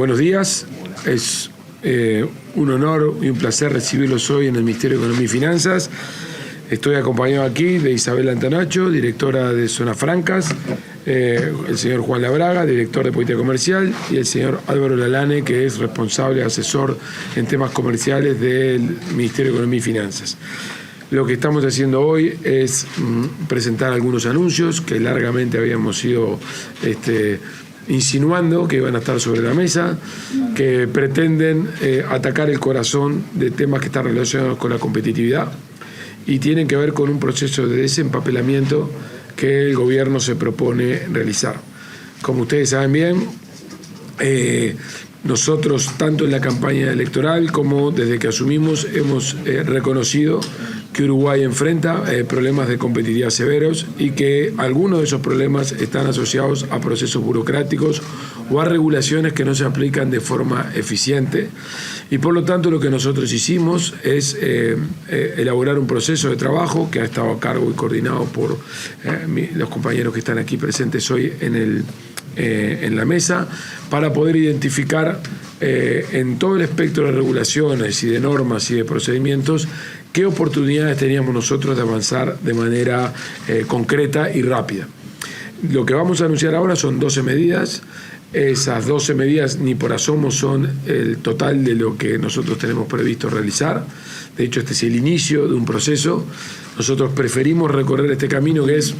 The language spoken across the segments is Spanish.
Buenos días, es un honor y un placer recibirlos hoy en el Ministerio de Economía y Finanzas. Estoy acompañado aquí de Isabel Antanacho, directora de Zonas Francas, el señor Juan Labraga, director de Política Comercial, y el señor Álvaro Lalane, que es responsable, asesor en temas comerciales del Ministerio de Economía y Finanzas. Lo que estamos haciendo hoy es presentar algunos anuncios que largamente habíamos ido insinuando que iban a estar sobre la mesa, que pretenden atacar el corazón de temas que están relacionados con la competitividad y tienen que ver con un proceso de desempapelamiento que el gobierno se propone realizar. Como ustedes saben bien, nosotros, tanto en la campaña electoral como desde que asumimos, hemos reconocido que Uruguay enfrenta problemas de competitividad severos y que algunos de esos problemas están asociados a procesos burocráticos o a regulaciones que no se aplican de forma eficiente. Y por lo tanto lo que nosotros hicimos es elaborar un proceso de trabajo que ha estado a cargo y coordinado por los compañeros que están aquí presentes hoy en la mesa, para poder identificar en todo el espectro de regulaciones y de normas y de procedimientos qué oportunidades teníamos nosotros de avanzar de manera concreta y rápida. Lo que vamos a anunciar ahora son 12 medidas. Esas 12 medidas ni por asomo son el total de lo que nosotros tenemos previsto realizar. De hecho, este es el inicio de un proceso. Nosotros preferimos recorrer este camino que es,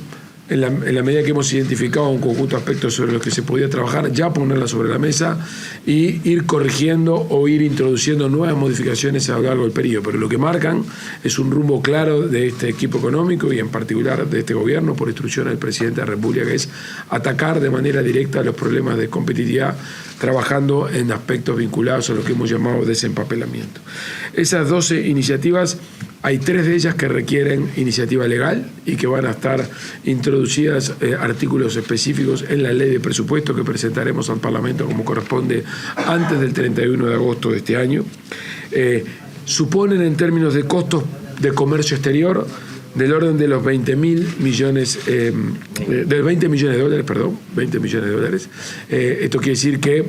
en la medida que hemos identificado un conjunto de aspectos sobre los que se podía trabajar, ya ponerla sobre la mesa y ir corrigiendo o ir introduciendo nuevas modificaciones a lo largo del periodo. Pero lo que marcan es un rumbo claro de este equipo económico y en particular de este gobierno, por instrucción del presidente de la República, que es atacar de manera directa los problemas de competitividad, trabajando en aspectos vinculados a lo que hemos llamado desempapelamiento. Esas 12 iniciativas, hay 3 de ellas que requieren iniciativa legal y que van a estar introducidas artículos específicos en la ley de presupuesto que presentaremos al Parlamento como corresponde antes del 31 de agosto de este año. Suponen en términos de costos de comercio exterior del orden de los 20 millones de dólares. Esto quiere decir que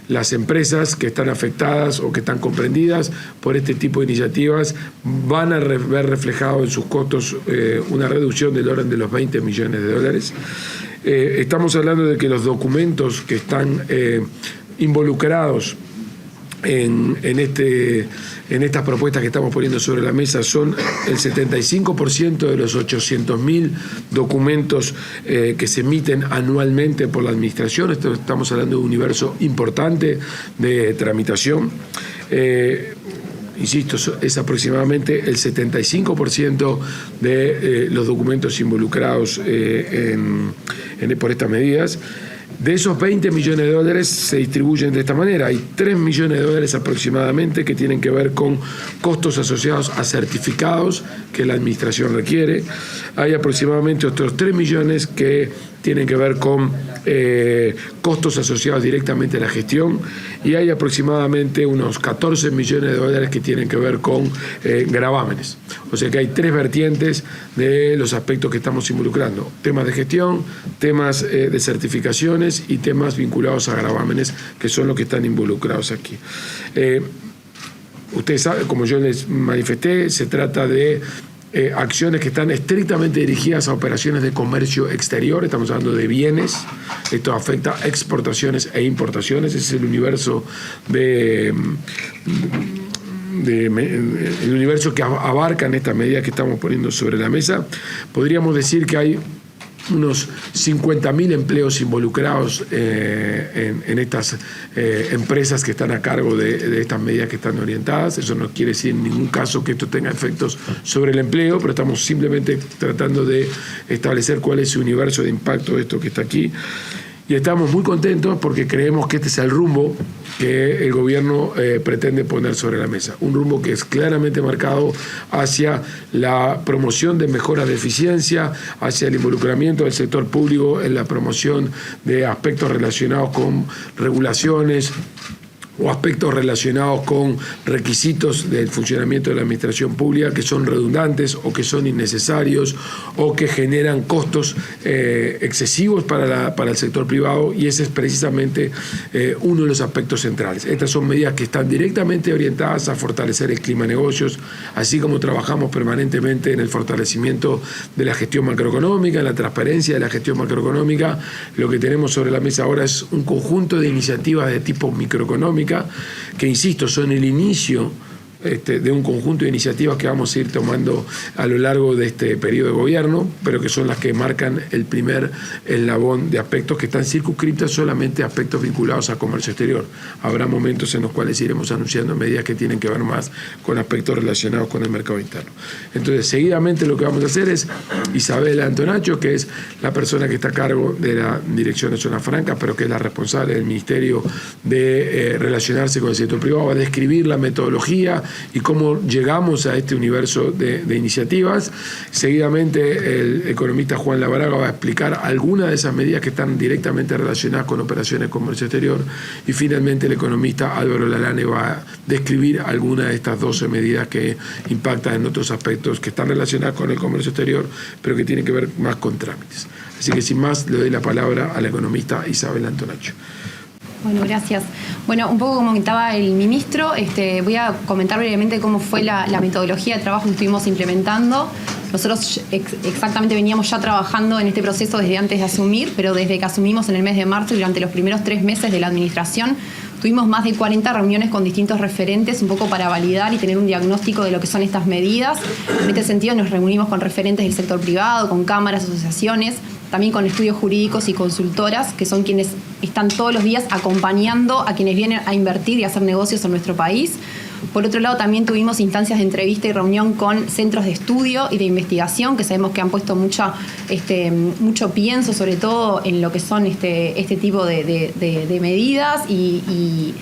las empresas que están afectadas o que están comprendidas por este tipo de iniciativas van a ver reflejado en sus costos una reducción del orden de los 20 millones de dólares. Estamos hablando de que los documentos que están involucrados en estas propuestas que estamos poniendo sobre la mesa son el 75% de los 800.000 documentos que se emiten anualmente por la administración. Estamos hablando de un universo importante de tramitación. Insisto, es aproximadamente el 75% de los documentos involucrados por estas medidas. De esos 20 millones de dólares se distribuyen de esta manera. Hay 3 millones de dólares aproximadamente que tienen que ver con costos asociados a certificados que la administración requiere. Hay aproximadamente otros 3 millones que tienen que ver con costos asociados directamente a la gestión, y hay aproximadamente unos 14 millones de dólares que tienen que ver con gravámenes. O sea que hay 3 vertientes de los aspectos que estamos involucrando: temas de gestión, temas de certificaciones y temas vinculados a gravámenes, que son los que están involucrados aquí. Ustedes saben, como yo les manifesté, se trata de acciones que están estrictamente dirigidas a operaciones de comercio exterior. Estamos hablando de bienes. Esto afecta a exportaciones e importaciones. Ese es el universo el universo que abarcan estas medidas que estamos poniendo sobre la mesa. Podríamos decir que hay unos 50.000 empleos involucrados en estas empresas que están a cargo de estas medidas que están orientadas. Eso no quiere decir en ningún caso que esto tenga efectos sobre el empleo, pero estamos simplemente tratando de establecer cuál es el universo de impacto de esto que está aquí. Y estamos muy contentos porque creemos que este es el rumbo que el gobierno pretende poner sobre la mesa. Un rumbo que es claramente marcado hacia la promoción de mejoras de eficiencia, hacia el involucramiento del sector público en la promoción de aspectos relacionados con regulaciones o aspectos relacionados con requisitos del funcionamiento de la administración pública que son redundantes o que son innecesarios o que generan costos excesivos para el sector privado, y ese es precisamente uno de los aspectos centrales. Estas son medidas que están directamente orientadas a fortalecer el clima de negocios, así como trabajamos permanentemente en el fortalecimiento de la gestión macroeconómica, en la transparencia de la gestión macroeconómica. Lo que tenemos sobre la mesa ahora es un conjunto de iniciativas de tipo microeconómica que, insisto, son el inicio de un conjunto de iniciativas que vamos a ir tomando a lo largo de este periodo de gobierno, pero que son las que marcan el primer eslabón de aspectos que están circunscritas solamente a aspectos vinculados a comercio exterior. Habrá momentos en los cuales iremos anunciando medidas que tienen que ver más con aspectos relacionados con el mercado interno. Entonces, seguidamente lo que vamos a hacer es Isabela Antonacho, que es la persona que está a cargo de la Dirección de Zonas Francas, pero que es la responsable del Ministerio de relacionarse con el sector privado, va a describir la metodología y cómo llegamos a este universo de iniciativas. Seguidamente el economista Juan Labaraga va a explicar algunas de esas medidas que están directamente relacionadas con operaciones de comercio exterior, y finalmente el economista Álvaro Lalane va a describir algunas de estas 12 medidas que impactan en otros aspectos que están relacionadas con el comercio exterior, pero que tienen que ver más con trámites. Así que sin más le doy la palabra a la economista Isabela Antonacho. Bueno, gracias. Bueno, un poco como comentaba el ministro, voy a comentar brevemente cómo fue la metodología de trabajo que estuvimos implementando. Nosotros exactamente veníamos ya trabajando en este proceso desde antes de asumir, pero desde que asumimos en el mes de marzo y durante los primeros 3 meses de la administración, tuvimos más de 40 reuniones con distintos referentes, un poco para validar y tener un diagnóstico de lo que son estas medidas. En este sentido nos reunimos con referentes del sector privado, con cámaras, asociaciones, también con estudios jurídicos y consultoras, que son quienes están todos los días acompañando a quienes vienen a invertir y a hacer negocios en nuestro país. Por otro lado, también tuvimos instancias de entrevista y reunión con centros de estudio y de investigación, que sabemos que han puesto mucho pienso, sobre todo en lo que son este tipo de medidas y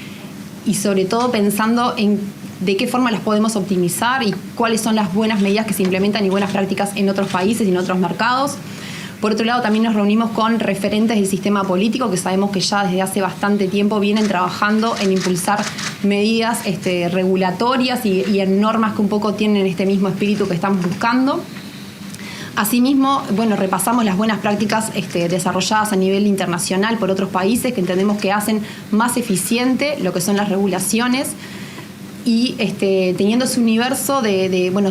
sobre todo pensando en de qué forma las podemos optimizar y cuáles son las buenas medidas que se implementan y buenas prácticas en otros países y en otros mercados. Por otro lado, también nos reunimos con referentes del sistema político, que sabemos que ya desde hace bastante tiempo vienen trabajando en impulsar medidas regulatorias y en normas que un poco tienen este mismo espíritu que estamos buscando. Asimismo, bueno, repasamos las buenas prácticas desarrolladas a nivel internacional por otros países que entendemos que hacen más eficiente lo que son las regulaciones. Y teniendo ese universo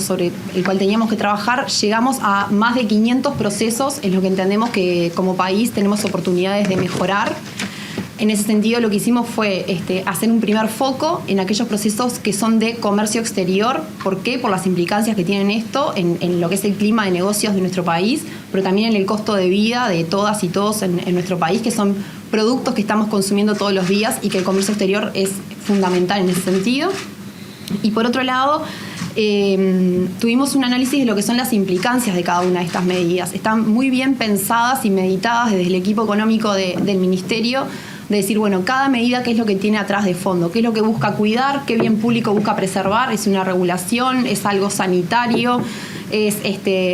sobre el cual teníamos que trabajar, llegamos a más de 500 procesos en lo que entendemos que como país tenemos oportunidades de mejorar. En ese sentido, lo que hicimos fue hacer un primer foco en aquellos procesos que son de comercio exterior. ¿Por qué? Por las implicancias que tienen esto en lo que es el clima de negocios de nuestro país, pero también en el costo de vida de todas y todos en nuestro país, que son productos que estamos consumiendo todos los días y que el comercio exterior es fundamental en ese sentido. Y por otro lado, tuvimos un análisis de lo que son las implicancias de cada una de estas medidas. Están muy bien pensadas y meditadas desde el equipo económico del Ministerio, de decir, bueno, cada medida qué es lo que tiene atrás de fondo, qué es lo que busca cuidar, qué bien público busca preservar, es una regulación, es algo sanitario, es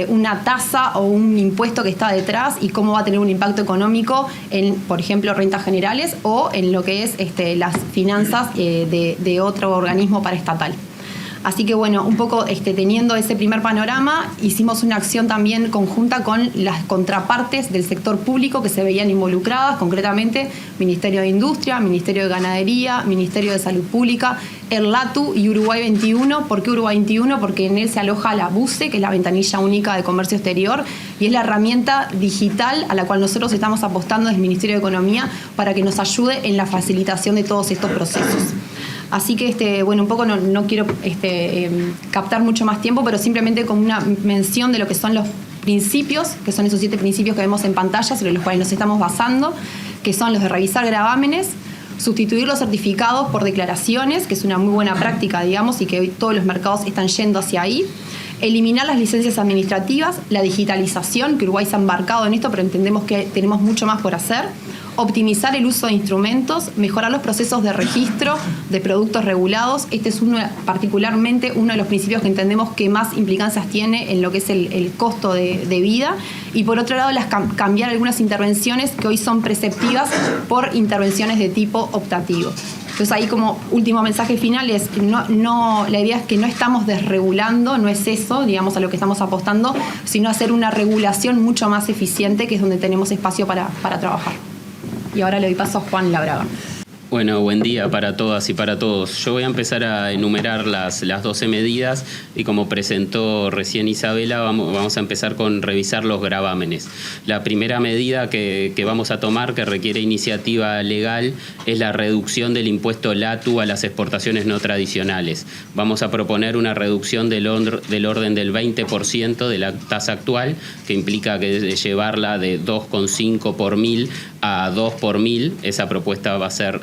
una tasa o un impuesto que está detrás y cómo va a tener un impacto económico en, por ejemplo, rentas generales o en lo que es las finanzas de otro organismo paraestatal. Así que bueno, un poco teniendo ese primer panorama, hicimos una acción también conjunta con las contrapartes del sector público que se veían involucradas, concretamente Ministerio de Industria, Ministerio de Ganadería, Ministerio de Salud Pública, el LATU y Uruguay 21. ¿Por qué Uruguay 21? Porque en él se aloja la BUCE, que es la ventanilla única de comercio exterior, y es la herramienta digital a la cual nosotros estamos apostando desde el Ministerio de Economía para que nos ayude en la facilitación de todos estos procesos. Así que, bueno, un poco no quiero captar mucho más tiempo, pero simplemente como una mención de lo que son los principios, que son esos 7 principios que vemos en pantalla, sobre los cuales nos estamos basando, que son los de revisar gravámenes, sustituir los certificados por declaraciones, que es una muy buena práctica, digamos, y que hoy todos los mercados están yendo hacia ahí. Eliminar las licencias administrativas, la digitalización, que Uruguay se ha embarcado en esto, pero entendemos que tenemos mucho más por hacer. Optimizar el uso de instrumentos, mejorar los procesos de registro de productos regulados. Este es particularmente uno de los principios que entendemos que más implicancias tiene en lo que es el costo de vida. Y por otro lado, cambiar algunas intervenciones que hoy son preceptivas por intervenciones de tipo optativo. Entonces ahí como último mensaje final es que la idea es que no estamos desregulando, no es eso, digamos, a lo que estamos apostando, sino hacer una regulación mucho más eficiente, que es donde tenemos espacio para trabajar. Y ahora le doy paso a Juan Labraga. Bueno, buen día para todas y para todos. Yo voy a empezar a enumerar las 12 medidas y como presentó recién Isabela, vamos a empezar con revisar los gravámenes. La primera medida que vamos a tomar, que requiere iniciativa legal, es la reducción del impuesto LATU a las exportaciones no tradicionales. Vamos a proponer una reducción del orden del 20% de la tasa actual, que implica que llevarla de 2,5 por mil a 2 por mil. Esa propuesta va a ser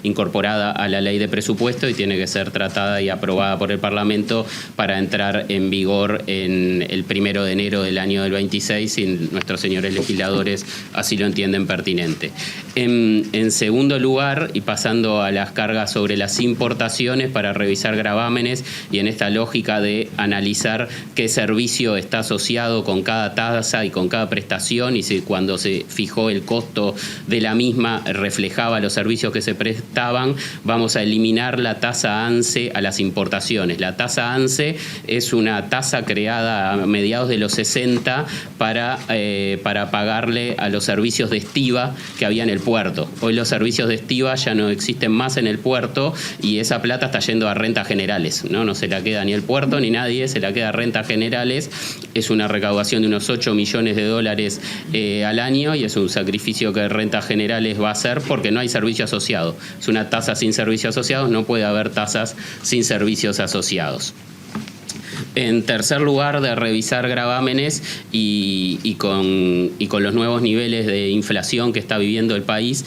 incorporada a la ley de presupuesto y tiene que ser tratada y aprobada por el Parlamento para entrar en vigor en el 1 de enero del año del 26, si nuestros señores legisladores así lo entienden pertinente. En segundo lugar, y pasando a las cargas sobre las importaciones para revisar gravámenes y en esta lógica de analizar qué servicio está asociado con cada tasa y con cada prestación, y si cuando se fijó el costo de la misma reflejaba los servicios que se prestaban, vamos a eliminar la tasa ANSE a las importaciones. La tasa ANSE es una tasa creada a mediados de los 60 para pagarle a los servicios de estiva que había en el puerto. Hoy los servicios de estiva ya no existen más en el puerto y esa plata está yendo a rentas generales, ¿no? No se la queda ni el puerto ni nadie, se la queda a rentas generales. Es una recaudación de unos 8 millones de dólares al año y es un sacrificio que rentas generales va a hacer porque no hay servicio asociado. Es una tasa sin servicios asociados, no puede haber tasas sin servicios asociados. En tercer lugar, de revisar gravámenes y con los nuevos niveles de inflación que está viviendo el país,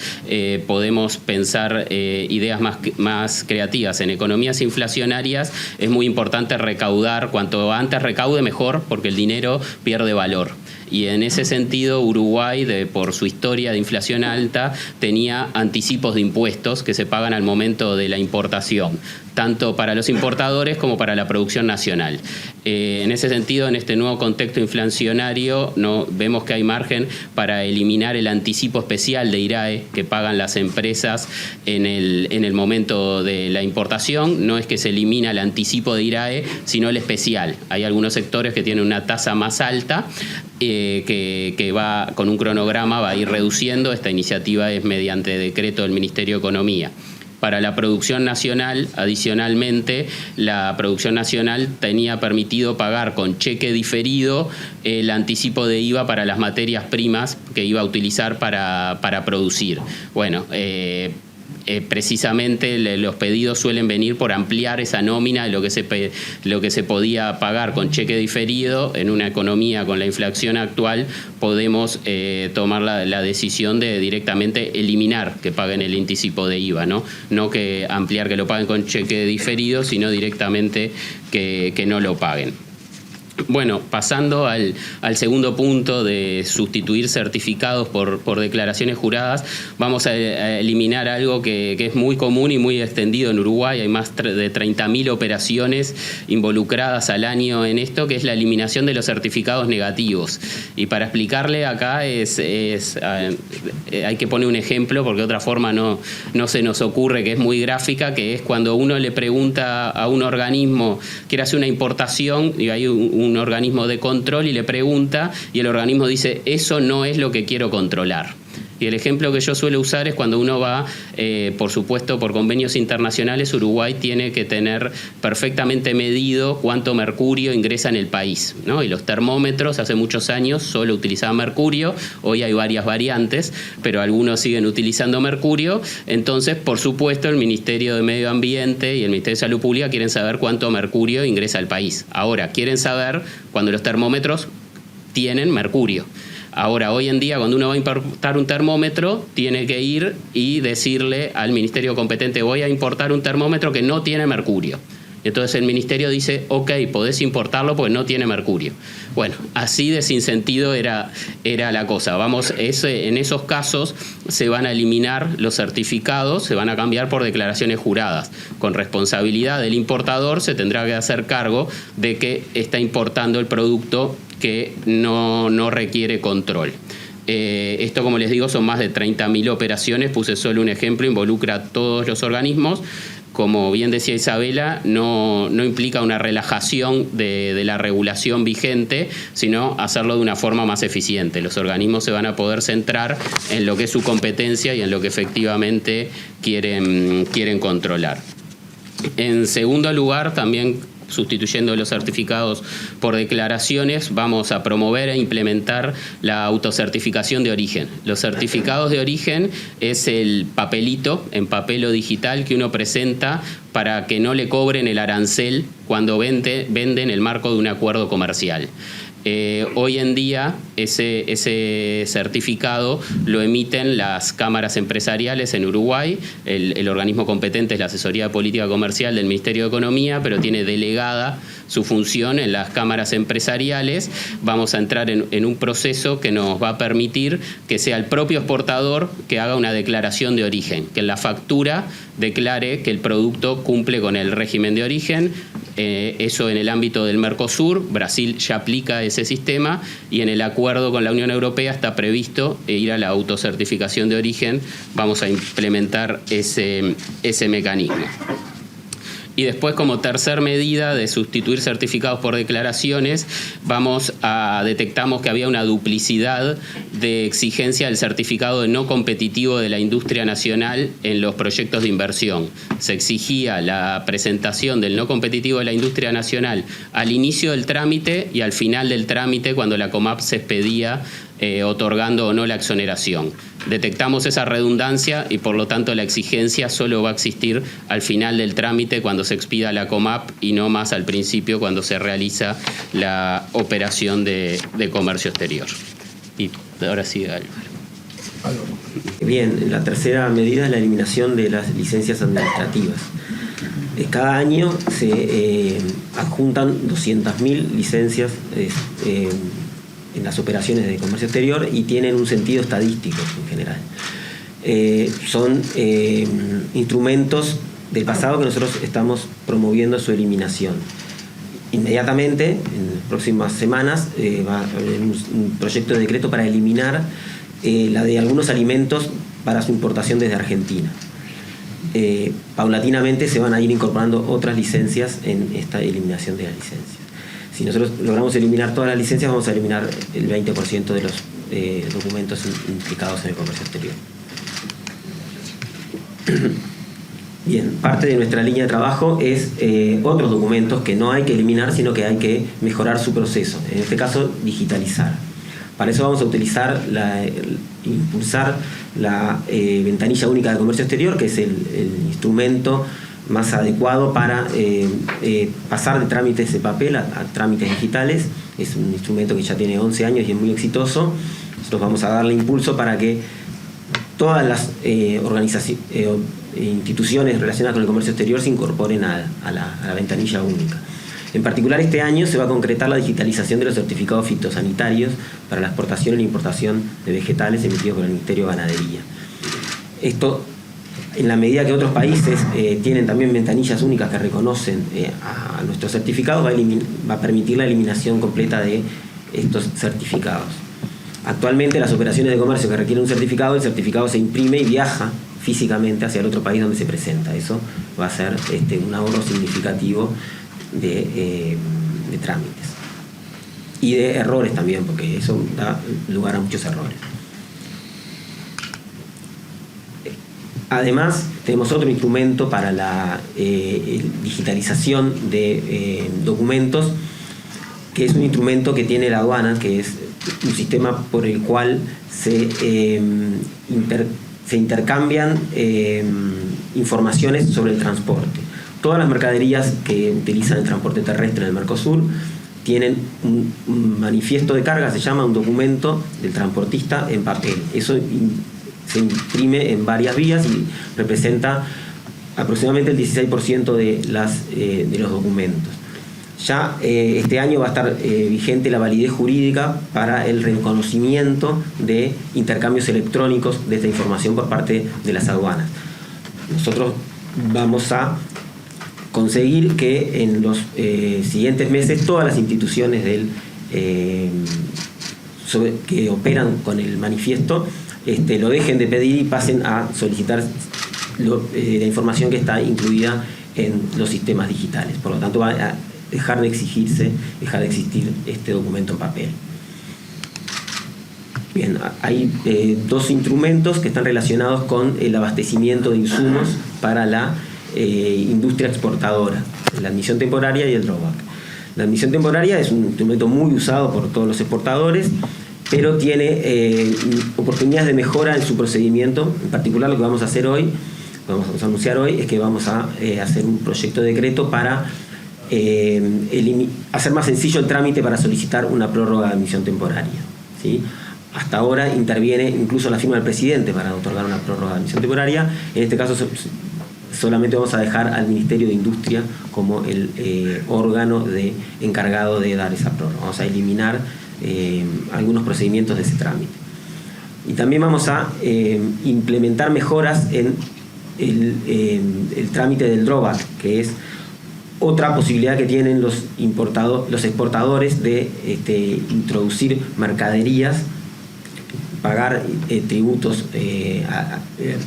podemos pensar ideas más creativas. En economías inflacionarias es muy importante recaudar, cuanto antes recaude mejor, porque el dinero pierde valor. Y en ese sentido, Uruguay, por su historia de inflación alta, tenía anticipos de impuestos que se pagan al momento de la importación, tanto para los importadores como para la producción nacional. En ese sentido, en este nuevo contexto inflacionario, vemos que hay margen para eliminar el anticipo especial de IRAE que pagan las empresas en el momento de la importación. No es que se elimina el anticipo de IRAE, sino el especial. Hay algunos sectores que tienen una tasa más alta, que va con un cronograma, va a ir reduciendo. Esta iniciativa es mediante decreto del Ministerio de Economía. Para la producción nacional, adicionalmente, la producción nacional tenía permitido pagar con cheque diferido el anticipo de IVA para las materias primas que iba a utilizar para producir. Bueno, precisamente los pedidos suelen venir por ampliar esa nómina de lo que se podía pagar con cheque diferido. En una economía con la inflación actual podemos tomar la decisión de directamente eliminar que paguen el anticipo de IVA, no que ampliar que lo paguen con cheque diferido, sino directamente que no lo paguen. Bueno, pasando al segundo punto de sustituir certificados por declaraciones juradas, vamos a eliminar algo que es muy común y muy extendido en Uruguay. Hay más de 30.000 operaciones involucradas al año en esto, que es la eliminación de los certificados negativos. Y para explicarle acá hay que poner un ejemplo, porque de otra forma no se nos ocurre, que es muy gráfica, que es cuando uno le pregunta a un organismo, quiere hacer una importación, y hay un organismo de control y le pregunta, y el organismo dice, eso no es lo que quiero controlar. Y el ejemplo que yo suelo usar es cuando uno va, por supuesto, por convenios internacionales, Uruguay tiene que tener perfectamente medido cuánto mercurio ingresa en el país, ¿no? Y los termómetros hace muchos años solo utilizaban mercurio, hoy hay varias variantes, pero algunos siguen utilizando mercurio. Entonces, por supuesto, el Ministerio de Medio Ambiente y el Ministerio de Salud Pública quieren saber cuánto mercurio ingresa al país. Ahora, quieren saber cuando los termómetros tienen mercurio. Ahora, hoy en día, cuando uno va a importar un termómetro, tiene que ir y decirle al ministerio competente, voy a importar un termómetro que no tiene mercurio. Entonces el ministerio dice, ok, podés importarlo porque no tiene mercurio. Bueno, así de sin sentido era la cosa. En esos casos se van a eliminar los certificados, se van a cambiar por declaraciones juradas. Con responsabilidad del importador se tendrá que hacer cargo de que está importando el producto que no requiere control. Esto, como les digo, son más de 30.000 operaciones. Puse solo un ejemplo, involucra a todos los organismos. Como bien decía Isabela, no implica una relajación de la regulación vigente, sino hacerlo de una forma más eficiente. Los organismos se van a poder centrar en lo que es su competencia y en lo que efectivamente quieren controlar. En segundo lugar, también sustituyendo los certificados por declaraciones, vamos a promover e implementar la autocertificación de origen. Los certificados de origen es el papelito, en papel o digital, que uno presenta para que no le cobren el arancel cuando vende en el marco de un acuerdo comercial. Hoy en día ese certificado lo emiten las cámaras empresariales en Uruguay. El organismo competente es la Asesoría de Política Comercial del Ministerio de Economía, pero tiene delegada su función en las cámaras empresariales. Vamos a entrar en un proceso que nos va a permitir que sea el propio exportador que haga una declaración de origen, que en la factura declare que el producto cumple con el régimen de origen. Eso en el ámbito del Mercosur. Brasil ya aplica ese sistema, y en el acuerdo con la Unión Europea está previsto ir a la autocertificación de origen. Vamos a implementar ese mecanismo. Y después, como tercer medida de sustituir certificados por declaraciones, detectamos que había una duplicidad de exigencia del certificado de no competitivo de la industria nacional en los proyectos de inversión. Se exigía la presentación del no competitivo de la industria nacional al inicio del trámite y al final del trámite, cuando la Comap se expedía otorgando o no la exoneración. Detectamos esa redundancia y, por lo tanto, la exigencia solo va a existir al final del trámite, cuando se expida la Comap, y no más al principio, cuando se realiza la operación de comercio exterior. Y ahora sí, Álvaro. Bien, la tercera medida es la eliminación de las licencias administrativas. Cada año se adjuntan 200.000 licencias en las operaciones de comercio exterior, y tienen un sentido estadístico en general. Son instrumentos del pasado que nosotros estamos promoviendo su eliminación. Inmediatamente, en las próximas semanas, va a haber un proyecto de decreto para eliminar la de algunos alimentos para su importación desde Argentina. Paulatinamente se van a ir incorporando otras licencias en esta eliminación de las licencias. Si nosotros logramos eliminar todas las licencias, vamos a eliminar el 20% de los documentos implicados en el comercio exterior. Bien, parte de nuestra línea de trabajo es otros documentos que no hay que eliminar, sino que hay que mejorar su proceso. En este caso, digitalizar. Para eso vamos a utilizar impulsar la ventanilla única de comercio exterior, que es el instrumento más adecuado para pasar de trámites de papel a trámites digitales. Es un instrumento que ya tiene 11 años y es muy exitoso. Nosotros vamos a darle impulso para que todas las instituciones relacionadas con el comercio exterior se incorporen a la ventanilla única. En particular, este año se va a concretar la digitalización de los certificados fitosanitarios para la exportación y la importación de vegetales emitidos por el Ministerio de Ganadería. Esto, en la medida que otros países tienen también ventanillas únicas que reconocen a nuestros certificados, va a permitir la eliminación completa de estos certificados. Actualmente, las operaciones de comercio que requieren un certificado, el certificado se imprime y viaja físicamente hacia el otro país donde se presenta. Eso va a ser un ahorro significativo de trámites. Y de errores también, porque eso da lugar a muchos errores. Además, tenemos otro instrumento para la digitalización de documentos, que es un instrumento que tiene la aduana, que es un sistema por el cual se intercambian informaciones sobre el transporte. Todas las mercaderías que utilizan el transporte terrestre en el Mercosur tienen un manifiesto de carga, se llama un documento del transportista en papel. Eso se imprime en varias vías y representa aproximadamente el 16% de los documentos. Ya este año va a estar vigente la validez jurídica para el reconocimiento de intercambios electrónicos de esta información por parte de las aduanas. Nosotros vamos a conseguir que en los siguientes meses todas las instituciones del que operan con el manifiesto lo dejen de pedir y pasen a solicitar la información que está incluida en los sistemas digitales. Por lo tanto, va a dejar de existir este documento en papel. Bien, hay dos instrumentos que están relacionados con el abastecimiento de insumos para la industria exportadora, la admisión temporaria y el drawback. La admisión temporaria es un instrumento muy usado por todos los exportadores, pero tiene oportunidades de mejora en su procedimiento. En particular, lo que vamos a hacer hoy, vamos a anunciar hoy, es que vamos a hacer un proyecto de decreto para hacer más sencillo el trámite para solicitar una prórroga de admisión temporaria, ¿sí? Hasta ahora interviene incluso la firma del presidente para otorgar una prórroga de admisión temporaria. En este caso solamente vamos a dejar al Ministerio de Industria como el órgano encargado de dar esa prórroga. Vamos a eliminar algunos procedimientos de ese trámite. Y también vamos a implementar mejoras en el trámite del drawback, que es otra posibilidad que tienen los exportadores de introducir mercaderías, pagar tributos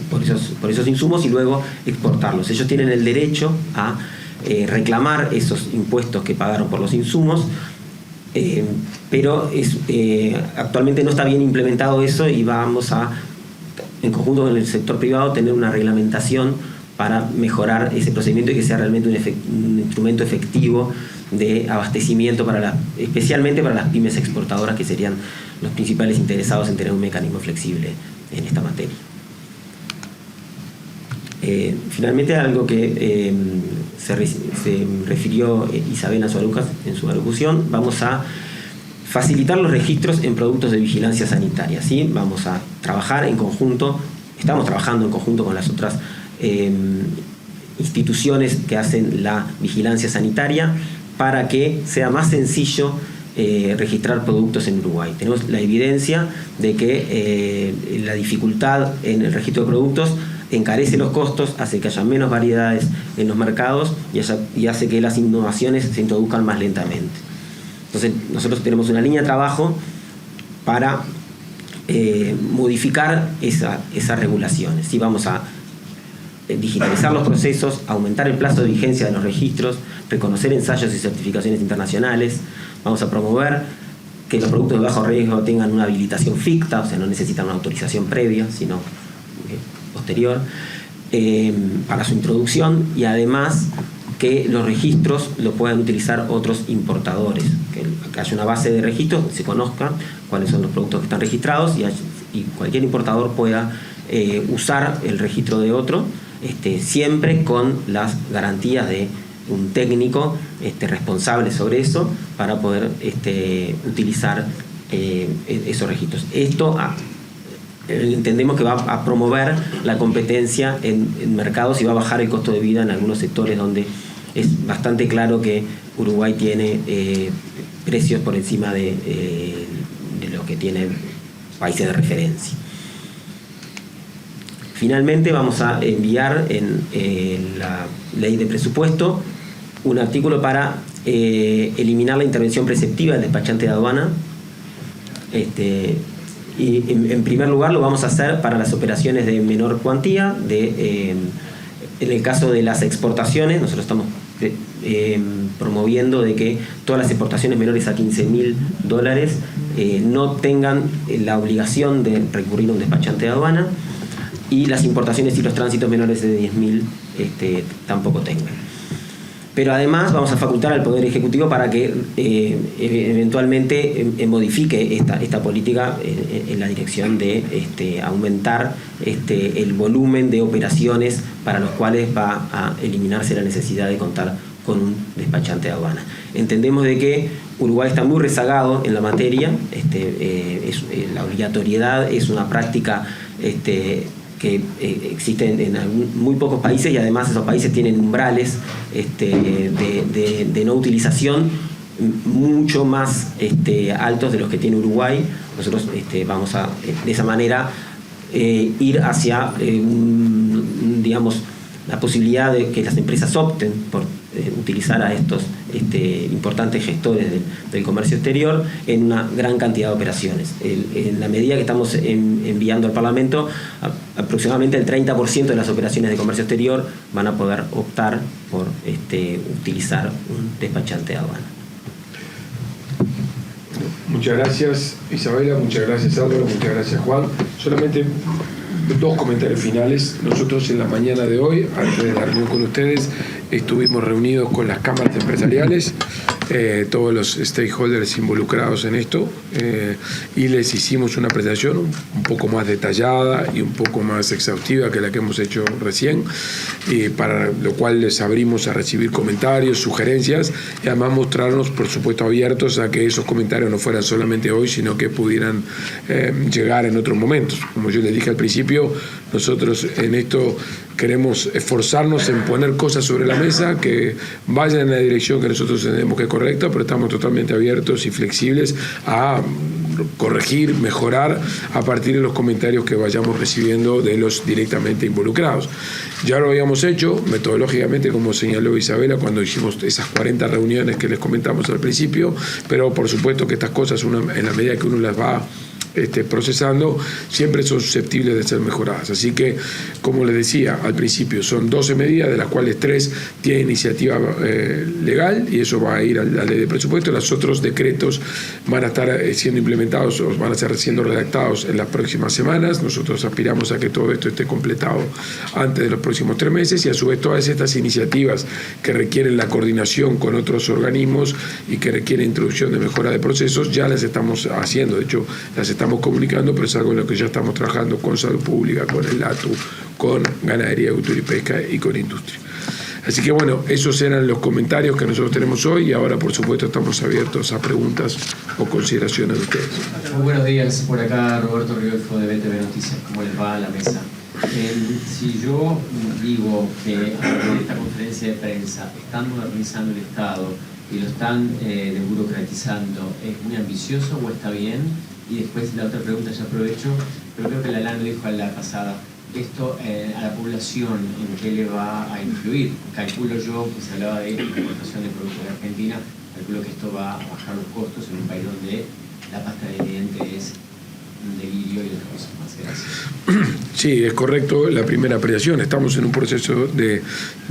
por esos insumos y luego exportarlos. Ellos tienen el derecho a reclamar esos impuestos que pagaron por los insumos, pero actualmente no está bien implementado eso y vamos a, en conjunto con el sector privado, tener una reglamentación para mejorar ese procedimiento y que sea realmente un instrumento efectivo de abastecimiento especialmente para las pymes exportadoras, que serían los principales interesados en tener un mecanismo flexible en esta materia. Finalmente, algo que se refirió Isabel en su alocución, vamos a facilitar los registros en productos de vigilancia sanitaria, ¿sí? Vamos a trabajar en conjunto, estamos trabajando en conjunto con las otras instituciones que hacen la vigilancia sanitaria para que sea más sencillo registrar productos en Uruguay. Tenemos la evidencia de que la dificultad en el registro de productos encarece los costos, hace que haya menos variedades en los mercados y hace que las innovaciones se introduzcan más lentamente. Entonces, nosotros tenemos una línea de trabajo para modificar esas regulaciones. ¿Sí? Vamos a digitalizar los procesos, aumentar el plazo de vigencia de los registros, reconocer ensayos y certificaciones internacionales. Vamos a promover que los productos de bajo riesgo tengan una habilitación ficta, o sea, no necesitan una autorización previa, sino posterior, para su introducción, y además que los registros lo puedan utilizar otros importadores, que haya una base de registros, se conozcan cuáles son los productos que están registrados y cualquier importador pueda usar el registro de otro, siempre con las garantías de un técnico responsable sobre eso para poder utilizar esos registros. Esto entendemos que va a promover la competencia en mercados y va a bajar el costo de vida en algunos sectores donde es bastante claro que Uruguay tiene precios por encima de lo que tienen países de referencia. Finalmente, vamos a enviar en la ley de presupuesto un artículo para eliminar la intervención preceptiva del despachante de aduana. Y en primer lugar lo vamos a hacer para las operaciones de menor cuantía. En el caso de las exportaciones, nosotros estamos promoviendo de que todas las exportaciones menores a $15.000 no tengan la obligación de recurrir a un despachante de aduana, y las importaciones y los tránsitos menores de 10.000 tampoco tengan. Pero además vamos a facultar al Poder Ejecutivo para que eventualmente modifique esta política en la dirección de aumentar el volumen de operaciones para los cuales va a eliminarse la necesidad de contar con un despachante de aduana. Entendemos de que Uruguay está muy rezagado en la materia. La obligatoriedad es una práctica que existen en muy pocos países, y además esos países tienen umbrales de no utilización mucho más altos de los que tiene Uruguay. Nosotros vamos a, de esa manera, ir hacia digamos, la posibilidad de que las empresas opten por utilizar a estos importantes gestores del comercio exterior en una gran cantidad de operaciones. En la medida que estamos enviando al Parlamento, aproximadamente el 30% de las operaciones de comercio exterior van a poder optar por utilizar un despachante de aduana. Muchas gracias, Isabela, muchas gracias, Álvaro, muchas gracias, Juan. Solamente 2 comentarios finales. Nosotros en la mañana de hoy, antes de la reunión con ustedes, estuvimos reunidos con las cámaras empresariales, todos los stakeholders involucrados en esto, y les hicimos una presentación un poco más detallada y un poco más exhaustiva que la que hemos hecho recién, para lo cual les abrimos a recibir comentarios, sugerencias, y además mostrarnos, por supuesto, abiertos a que esos comentarios no fueran solamente hoy, sino que pudieran llegar en otros momentos. Como yo les dije al principio, nosotros en esto queremos esforzarnos en poner cosas sobre la mesa que vayan en la dirección que nosotros entendemos que es correcta, pero estamos totalmente abiertos y flexibles a corregir, mejorar a partir de los comentarios que vayamos recibiendo de los directamente involucrados. Ya lo habíamos hecho metodológicamente, como señaló Isabela, cuando hicimos esas 40 reuniones que les comentamos al principio, pero por supuesto que estas cosas, en la medida que uno las va procesando, siempre son susceptibles de ser mejoradas. Así que, como les decía al principio, son 12 medidas, de las cuales 3 tienen iniciativa legal, y eso va a ir a la ley de presupuesto. Los otros decretos van a estar siendo implementados o van a estar siendo redactados en las próximas semanas. Nosotros aspiramos a que todo esto esté completado antes de los próximos 3 meses, y a su vez todas estas iniciativas que requieren la coordinación con otros organismos y que requieren introducción de mejora de procesos, ya las estamos haciendo. De hecho, las estamos comunicando, pero es algo en lo que ya estamos trabajando con Salud Pública, con el LATU, con Ganadería, Agricultura y Pesca y con Industria. Así que bueno, esos eran los comentarios que nosotros tenemos hoy, y ahora por supuesto estamos abiertos a preguntas o consideraciones de ustedes. Muy buenos días, por acá Roberto Riolfo de BTV Noticias. ¿Cómo les va a la mesa? Si yo digo que en esta conferencia de prensa están modernizando el Estado y lo están desburocratizando, ¿es muy ambicioso o está bien? Y después la otra pregunta, ya aprovecho, pero creo que Lalán lo dijo a la pasada, esto a la población, ¿en qué le va a influir? Calculo yo, que se hablaba de importación de productos de Argentina, calculo que esto va a bajar los costos en un país donde la pasta de dientes es un delirio y otras cosas más. Gracias. Sí, es correcto la primera apreciación. Estamos en un proceso de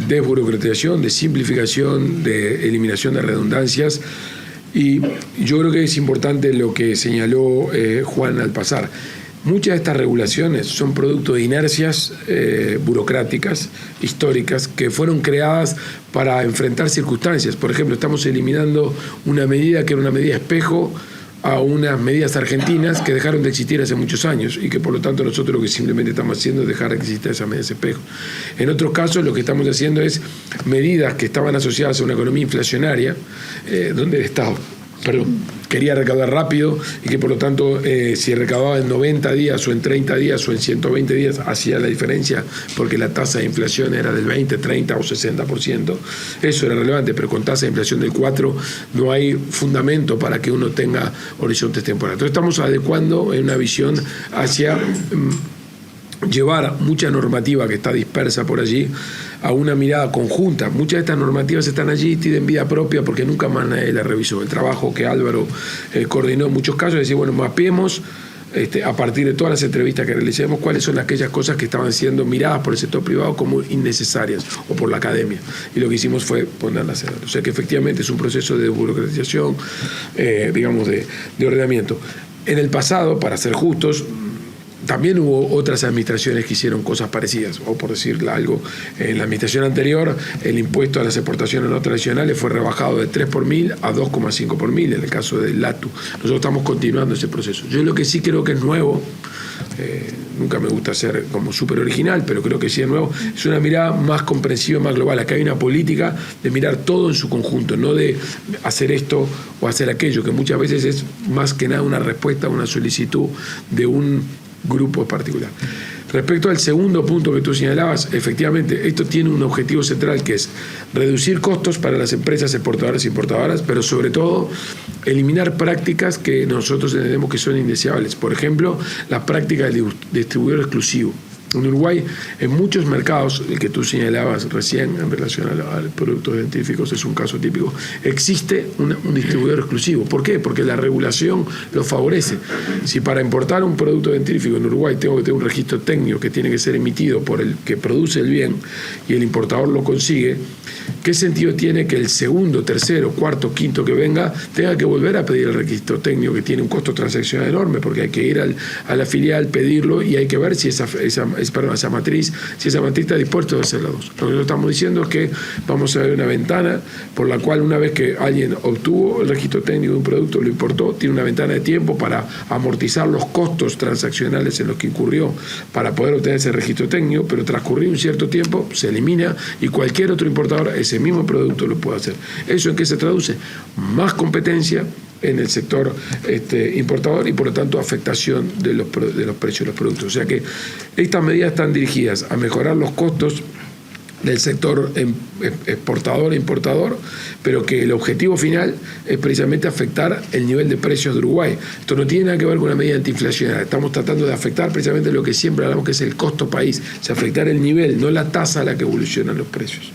desburocratización, de simplificación, de eliminación de redundancias. Y yo creo que es importante lo que señaló Juan al pasar. Muchas de estas regulaciones son producto de inercias burocráticas, históricas, que fueron creadas para enfrentar circunstancias. Por ejemplo, estamos eliminando una medida que era una medida espejo a unas medidas argentinas que dejaron de existir hace muchos años, y que por lo tanto nosotros lo que simplemente estamos haciendo es dejar de existir esas medidas espejo. En otros casos lo que estamos haciendo es medidas que estaban asociadas a una economía inflacionaria, donde el Estado quería recaudar rápido, y que por lo tanto si recaudaba en 90 días o en 30 días o en 120 días hacía la diferencia, porque la tasa de inflación era del 20, 30 o 60%. Eso era relevante, pero con tasa de inflación del 4 no hay fundamento para que uno tenga horizontes temporales. Entonces estamos adecuando en una visión hacia llevar mucha normativa que está dispersa por allí a una mirada conjunta. Muchas de estas normativas están allí y tienen vida propia porque nunca más nadie la revisó. El trabajo que Álvaro coordinó en muchos casos es decir, bueno, mapeemos a partir de todas las entrevistas que realicemos cuáles son aquellas cosas que estaban siendo miradas por el sector privado como innecesarias, o por la academia. Y lo que hicimos fue ponerlas en orden. O sea que efectivamente es un proceso de burocratización, digamos, de ordenamiento. En el pasado, para ser justos, también hubo otras administraciones que hicieron cosas parecidas, o por decirle algo, en la administración anterior el impuesto a las exportaciones no tradicionales fue rebajado de 3 por 1000 a 2,5 por 1000 en el caso del LATU. Nosotros estamos continuando ese proceso. Yo lo que sí creo que es nuevo, nunca me gusta ser como súper original, pero creo que sí es nuevo, es una mirada más comprensiva, más global. Acá hay una política de mirar todo en su conjunto, no de hacer esto o hacer aquello, que muchas veces es más que nada una respuesta a una solicitud de un grupo particular. Respecto al segundo punto que tú señalabas, efectivamente, esto tiene un objetivo central, que es reducir costos para las empresas exportadoras e importadoras, pero sobre todo eliminar prácticas que nosotros entendemos que son indeseables. Por ejemplo, las prácticas del distribuidor exclusivo. En Uruguay, en muchos mercados, el que tú señalabas recién en relación a los productos científicos es un caso típico, existe un distribuidor exclusivo. ¿Por qué? Porque la regulación lo favorece. Si para importar un producto científico en Uruguay tengo que tener un registro técnico que tiene que ser emitido por el que produce el bien y el importador lo consigue, ¿qué sentido tiene que el segundo, tercero, cuarto, quinto que venga tenga que volver a pedir el registro técnico, que tiene un costo transaccional enorme, porque hay que ir a la filial, pedirlo, y hay que ver si esa matriz está dispuesta a hacer las dos? Lo que nosotros estamos diciendo es que vamos a ver una ventana por la cual, una vez que alguien obtuvo el registro técnico de un producto, lo importó, tiene una ventana de tiempo para amortizar los costos transaccionales en los que incurrió para poder obtener ese registro técnico, pero transcurrido un cierto tiempo se elimina y cualquier otro importador ese mismo producto lo puede hacer. ¿Eso en qué se traduce? Más competencia en el sector importador y por lo tanto afectación de los precios de los productos. O sea que estas medidas están dirigidas a mejorar los costos del sector exportador e importador, pero que el objetivo final es precisamente afectar el nivel de precios de Uruguay. Esto no tiene nada que ver con una medida antiinflacionaria. Estamos tratando de afectar precisamente lo que siempre hablamos, que es el costo país, o sea, afectar el nivel, no la tasa a la que evolucionan los precios.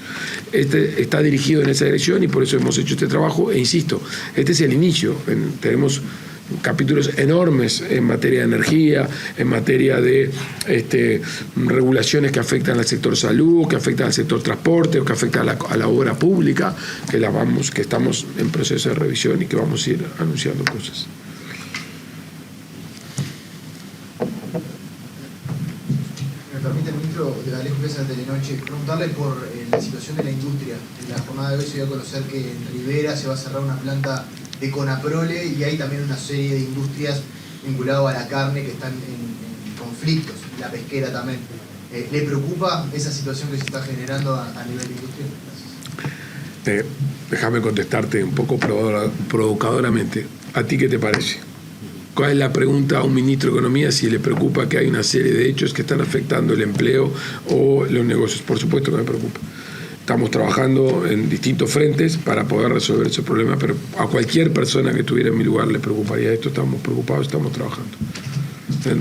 Está dirigido en esa dirección y por eso hemos hecho este trabajo, e insisto, este es el inicio. Tenemos capítulos enormes en materia de energía, en materia de regulaciones que afectan al sector salud, que afectan al sector transporte, o que afectan a la obra pública, que estamos en proceso de revisión y que vamos a ir anunciando cosas. Me permite, ministro de la Ley de Telenoche, preguntarle por la situación de la industria. En la jornada de hoy se dio a conocer que en Rivera se va a cerrar una planta de Conaprole y hay también una serie de industrias vinculadas a la carne que están en conflictos, la pesquera también. ¿Le preocupa esa situación que se está generando a nivel de industria? Gracias. Déjame contestarte un poco provocadoramente. ¿A ti qué te parece? ¿Cuál es la pregunta a un ministro de Economía si le preocupa que hay una serie de hechos que están afectando el empleo o los negocios? Por supuesto que me preocupa. Estamos trabajando en distintos frentes para poder resolver ese problema, pero a cualquier persona que estuviera en mi lugar le preocuparía esto. Estamos preocupados, estamos trabajando.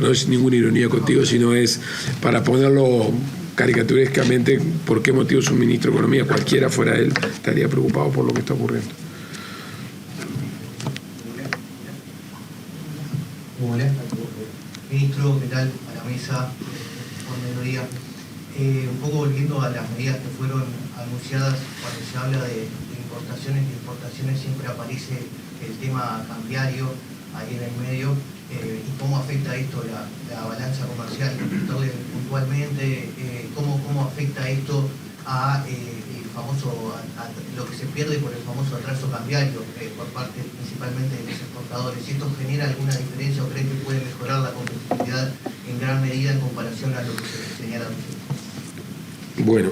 No es ninguna ironía contigo, sino es para ponerlo caricaturescamente por qué motivo es un ministro de Economía. Cualquiera fuera él estaría preocupado por lo que está ocurriendo. Hola, ministro, ¿qué tal? A la mesa, por mediodía. Un poco volviendo a las medidas que fueron anunciadas, cuando se habla de importaciones y exportaciones siempre aparece el tema cambiario ahí en el medio, y cómo afecta esto la balanza comercial. Puntualmente, cómo afecta esto a lo que se pierde por el famoso atraso cambiario por parte principalmente de los exportadores. ¿Esto genera alguna diferencia o creen que puede mejorar la competitividad en gran medida en comparación a lo que se señala? Bueno,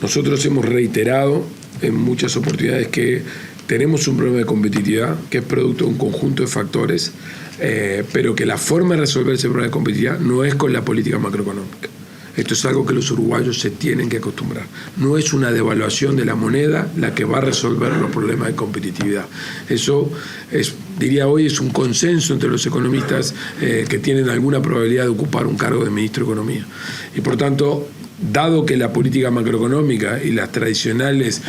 nosotros hemos reiterado en muchas oportunidades que tenemos un problema de competitividad que es producto de un conjunto de factores, pero que la forma de resolver ese problema de competitividad no es con la política macroeconómica. Esto es algo que los uruguayos se tienen que acostumbrar. No es una devaluación de la moneda la que va a resolver los problemas de competitividad. Eso diría hoy, es un consenso entre los economistas que tienen alguna probabilidad de ocupar un cargo de ministro de Economía. Y por tanto, dado que la política macroeconómica y las tradicionales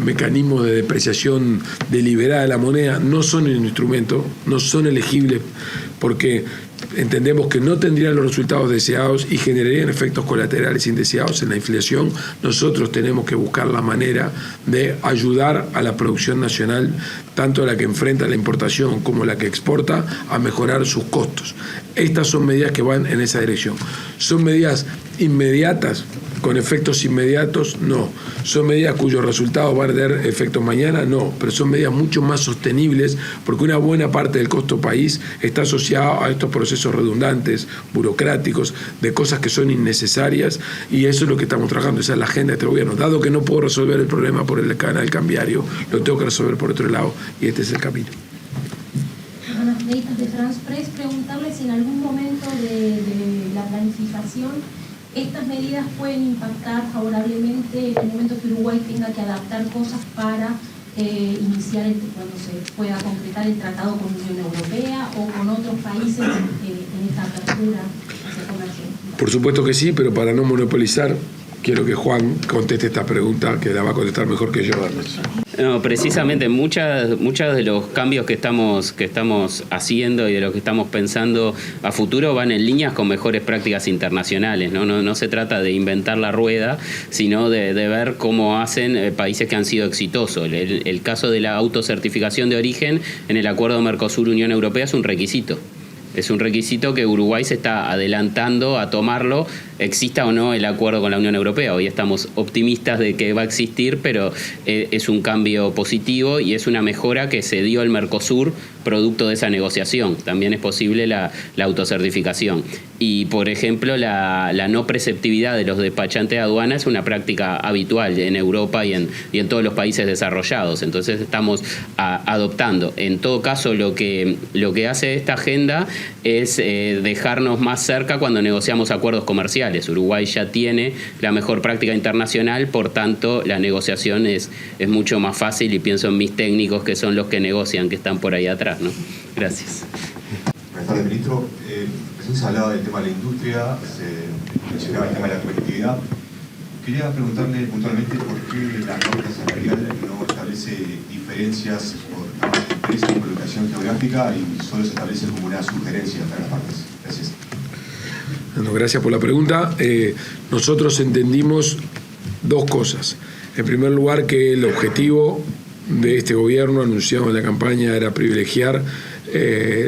mecanismos de depreciación deliberada de la moneda no son un instrumento, no son elegibles porque entendemos que no tendrían los resultados deseados y generarían efectos colaterales indeseados en la inflación, nosotros tenemos que buscar la manera de ayudar a la producción nacional, tanto la que enfrenta la importación como la que exporta, a mejorar sus costos. Estas son medidas que van en esa dirección. ¿Son medidas inmediatas, con efectos inmediatos? No. ¿Son medidas cuyos resultados van a tener efectos mañana? No. Pero son medidas mucho más sostenibles porque una buena parte del costo país está asociado a estos procesos redundantes, burocráticos, de cosas que son innecesarias, y eso es lo que estamos trabajando, esa es la agenda de este gobierno. Dado que no puedo resolver el problema por el canal cambiario, lo tengo que resolver por otro lado, y este es el camino. Buenas Leitas de France Press, preguntarles si en algún momento de la planificación estas medidas pueden impactar favorablemente en el momento que Uruguay tenga que adaptar cosas para iniciar cuando se pueda concretar el tratado con la Unión Europea o con otros países en esta apertura hacia comercio. Por supuesto que sí, pero para no monopolizar, quiero que Juan conteste esta pregunta, que la va a contestar mejor que yo, además. No, precisamente muchos de los cambios que estamos haciendo y de lo que estamos pensando a futuro van en líneas con mejores prácticas internacionales. No se trata de inventar la rueda, sino de ver cómo hacen países que han sido exitosos. El caso de la autocertificación de origen en el acuerdo Mercosur-Unión Europea es un requisito. Es un requisito que Uruguay se está adelantando a tomarlo, exista o no el acuerdo con la Unión Europea. Hoy estamos optimistas de que va a existir, pero es un cambio positivo y es una mejora que se dio al Mercosur producto de esa negociación. También es posible la autocertificación. Y, por ejemplo, la no preceptividad de los despachantes de aduana es una práctica habitual en Europa y en todos los países desarrollados. Entonces estamos adoptando. En todo caso, lo que hace esta agenda es dejarnos más cerca cuando negociamos acuerdos comerciales. Uruguay ya tiene la mejor práctica internacional, por tanto la negociación es mucho más fácil, y pienso en mis técnicos, que son los que negocian, que están por ahí atrás, ¿no? Gracias. Buenas tardes, ministro. Recién se hablaba del tema de la industria, se mencionaba el tema de la competitividad. Quería preguntarle puntualmente por qué la norma salarial no establece diferencias por tamaño de empresa y por ubicación geográfica y solo se establece como una sugerencia para las partes. Gracias. Bueno, gracias por la pregunta. Nosotros entendimos dos cosas. En primer lugar, que el objetivo de este gobierno anunciado en la campaña era privilegiar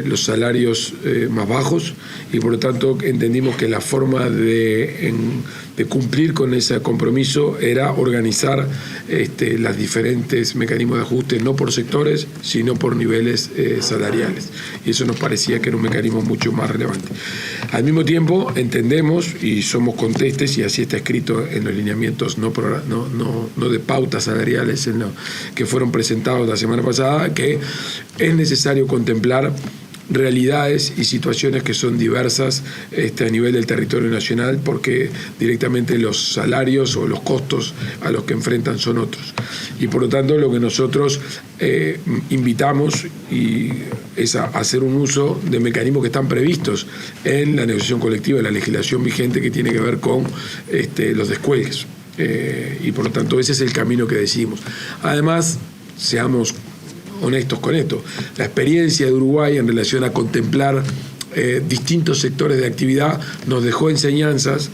los salarios más bajos, y por lo tanto entendimos que la forma de cumplir con ese compromiso era organizar los diferentes mecanismos de ajuste, no por sectores, sino por niveles salariales. Y eso nos parecía que era un mecanismo mucho más relevante. Al mismo tiempo entendemos y somos contestes, y así está escrito en los lineamientos no de pautas salariales que fueron presentados la semana pasada, que es necesario contemplar realidades y situaciones que son diversas a nivel del territorio nacional, porque directamente los salarios o los costos a los que enfrentan son otros. Y por lo tanto lo que nosotros invitamos es a hacer un uso de mecanismos que están previstos en la negociación colectiva, en la legislación vigente, que tiene que ver con los descuelgues. Y por lo tanto ese es el camino que decidimos. Además, seamos honestos con esto, la experiencia de Uruguay en relación a contemplar distintos sectores de actividad nos dejó enseñanzas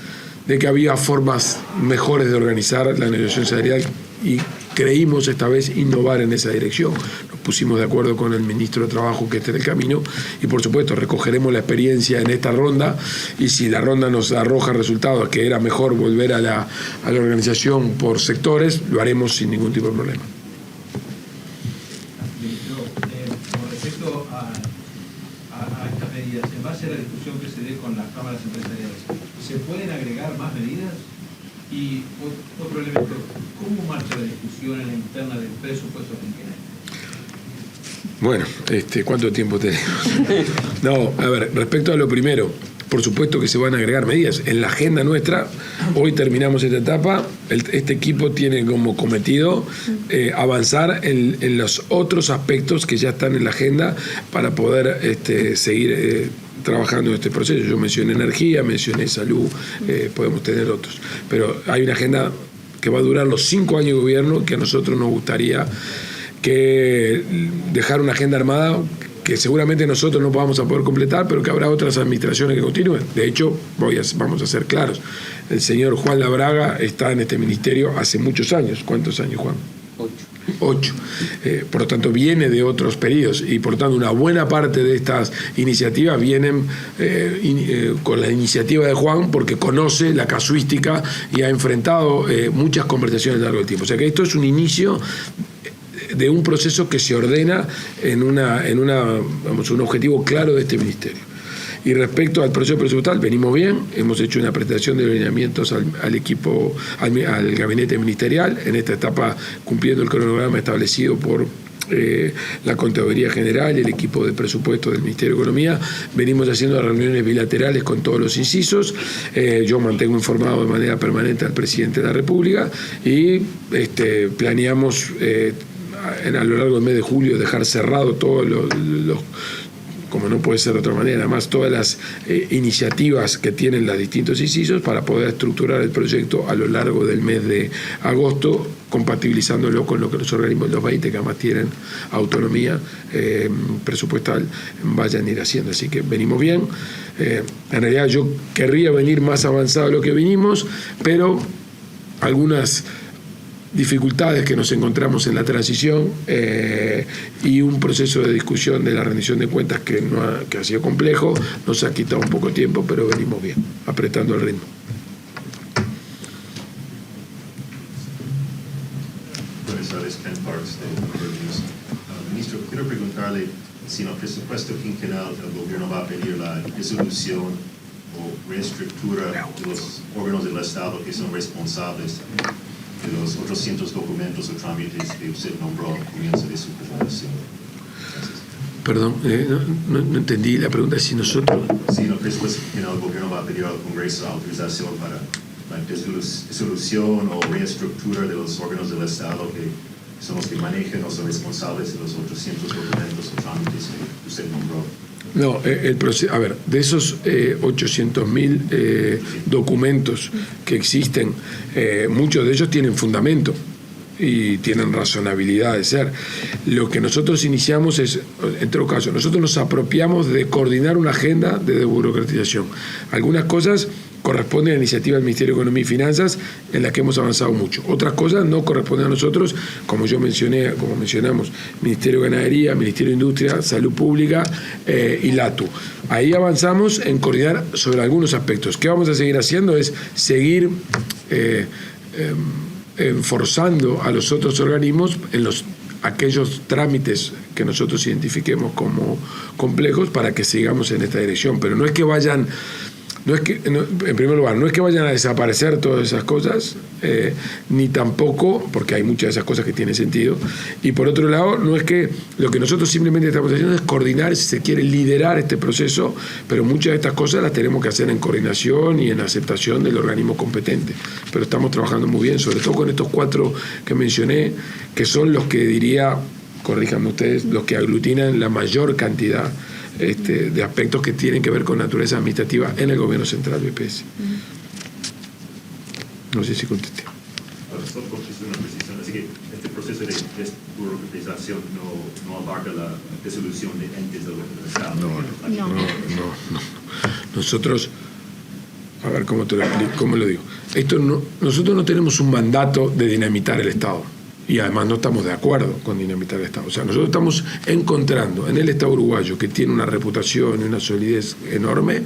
de que había formas mejores de organizar la negociación salarial, y creímos esta vez innovar en esa dirección. Nos pusimos de acuerdo con el ministro de Trabajo que este es el camino, y por supuesto recogeremos la experiencia en esta ronda, y si la ronda nos arroja resultados que era mejor volver a la organización por sectores, lo haremos sin ningún tipo de problema. En base a la discusión que se dé con las cámaras empresariales, ¿se pueden agregar más medidas? Y otro elemento, ¿cómo marcha la discusión en la interna del presupuesto quinquenal? Bueno, ¿cuánto tiempo tenemos? No, a ver, respecto a lo primero, por supuesto que se van a agregar medidas. En la agenda nuestra, hoy terminamos esta etapa, este equipo tiene como cometido avanzar en los otros aspectos que ya están en la agenda para poder seguir trabajando en este proceso. Yo mencioné energía, mencioné salud, podemos tener otros. Pero hay una agenda que va a durar los 5 años de gobierno, que a nosotros nos gustaría que dejar una agenda armada que seguramente nosotros no vamos a poder completar, pero que habrá otras administraciones que continúen. De hecho, vamos a ser claros, el señor Juan Labraga está en este ministerio hace muchos años. ¿Cuántos años, Juan? 8. Por lo tanto, viene de otros periodos, y por lo tanto una buena parte de estas iniciativas vienen con la iniciativa de Juan, porque conoce la casuística y ha enfrentado muchas conversaciones a lo largo del tiempo. O sea que esto es un inicio de un proceso que se ordena en un objetivo claro de este ministerio. Y respecto al proceso presupuestal, venimos bien, hemos hecho una presentación de lineamientos al equipo, al gabinete ministerial, en esta etapa cumpliendo el cronograma establecido por la Contaduría General y el equipo de presupuesto del Ministerio de Economía. Venimos haciendo reuniones bilaterales con todos los incisos. Yo mantengo informado de manera permanente al presidente de la República, y planeamos a lo largo del mes de julio dejar cerrado todos como no puede ser de otra manera, además todas las iniciativas que tienen los distintos incisos para poder estructurar el proyecto a lo largo del mes de agosto, compatibilizándolo con lo que los organismos, los 20 que además tienen autonomía presupuestal, vayan a ir haciendo. Así que venimos bien. En realidad yo querría venir más avanzado de lo que vinimos, pero algunas dificultades que nos encontramos en la transición y un proceso de discusión de la rendición de cuentas que ha sido complejo, nos ha quitado un poco de tiempo, pero venimos bien, apretando el ritmo. Buenas tardes, Ken Parks de Bloomberg News. Ministro, quiero preguntarle si en el presupuesto quinquenal el gobierno va a pedir la disolución o reestructura de los órganos del Estado que son responsables de los 800 documentos o trámites que usted nombró al comienzo de su presentación. Perdón, no entendí la pregunta. Si nosotros... Sí, en el presupuesto quinquenal el gobierno va a pedir al Congreso autorización para la disolución o reestructura de los órganos del Estado que son los que manejan o son responsables de los 800 documentos o trámites que usted nombró. No, a ver, de esos 800.000 documentos que existen, muchos de ellos tienen fundamento y tienen razonabilidad de ser. Lo que nosotros iniciamos es, en todo caso, nosotros nos apropiamos de coordinar una agenda de desburocratización. Algunas cosas corresponden a la iniciativa del Ministerio de Economía y Finanzas, en la que hemos avanzado mucho. Otras cosas no corresponden a nosotros, como mencionamos, Ministerio de Ganadería, Ministerio de Industria, Salud Pública y LATU. Ahí avanzamos en coordinar sobre algunos aspectos. ¿Qué vamos a seguir haciendo? Es seguir forzando a los otros organismos en aquellos trámites que nosotros identifiquemos como complejos para que sigamos en esta dirección. Pero no es que vayan... en primer lugar, no es que vayan a desaparecer todas esas cosas, ni tampoco, porque hay muchas de esas cosas que tienen sentido, y por otro lado, no es que lo que nosotros simplemente estamos haciendo es coordinar, si se quiere, liderar este proceso, pero muchas de estas cosas las tenemos que hacer en coordinación y en aceptación del organismo competente. Pero estamos trabajando muy bien, sobre todo con estos 4 que mencioné, que son los que diría, corríjanme ustedes, los que aglutinan la mayor cantidad de aspectos que tienen que ver con naturaleza administrativa en el gobierno central BPS. No sé si contesté. Solo una precisión. Así que este proceso de desburocratización no abarca la disolución de entes del Estado. No. Nosotros, a ver cómo te lo explico, cómo lo digo. Nosotros no tenemos un mandato de dinamitar el Estado. Y además no estamos de acuerdo con dinamitar el Estado. O sea, nosotros estamos encontrando en el Estado uruguayo, que tiene una reputación y una solidez enorme,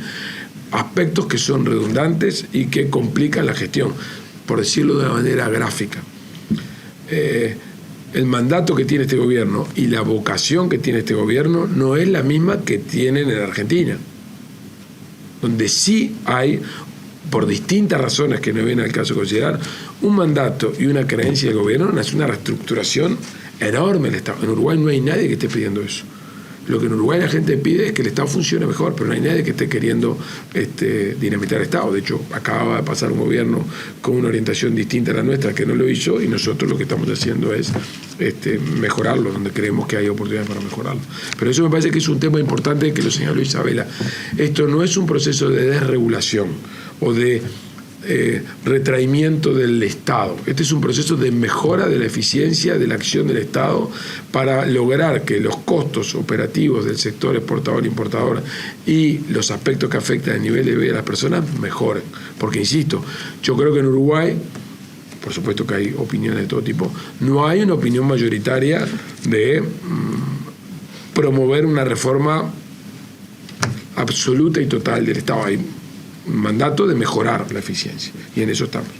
aspectos que son redundantes y que complican la gestión, por decirlo de una manera gráfica. El mandato que tiene este gobierno y la vocación que tiene este gobierno no es la misma que tienen en Argentina, donde sí hay, por distintas razones que no viene al caso de considerar, un mandato y una creencia del gobierno, es una reestructuración enorme del Estado. En Uruguay no hay nadie que esté pidiendo eso. Lo que en Uruguay la gente pide es que el Estado funcione mejor, pero no hay nadie que esté queriendo dinamitar el Estado. De hecho, acababa de pasar un gobierno con una orientación distinta a la nuestra que no lo hizo, y nosotros lo que estamos haciendo es mejorarlo, donde creemos que hay oportunidades para mejorarlo. Pero eso me parece que es un tema importante que lo señaló Isabela. Esto no es un proceso de desregulación o de retraimiento del Estado. Este es un proceso de mejora de la eficiencia de la acción del Estado para lograr que los costos operativos del sector exportador-importador y los aspectos que afectan el nivel de vida de las personas mejoren. Porque, insisto, yo creo que en Uruguay, por supuesto que hay opiniones de todo tipo, no hay una opinión mayoritaria de promover una reforma absoluta y total del Estado. Hay un mandato de mejorar la eficiencia, y en eso estamos.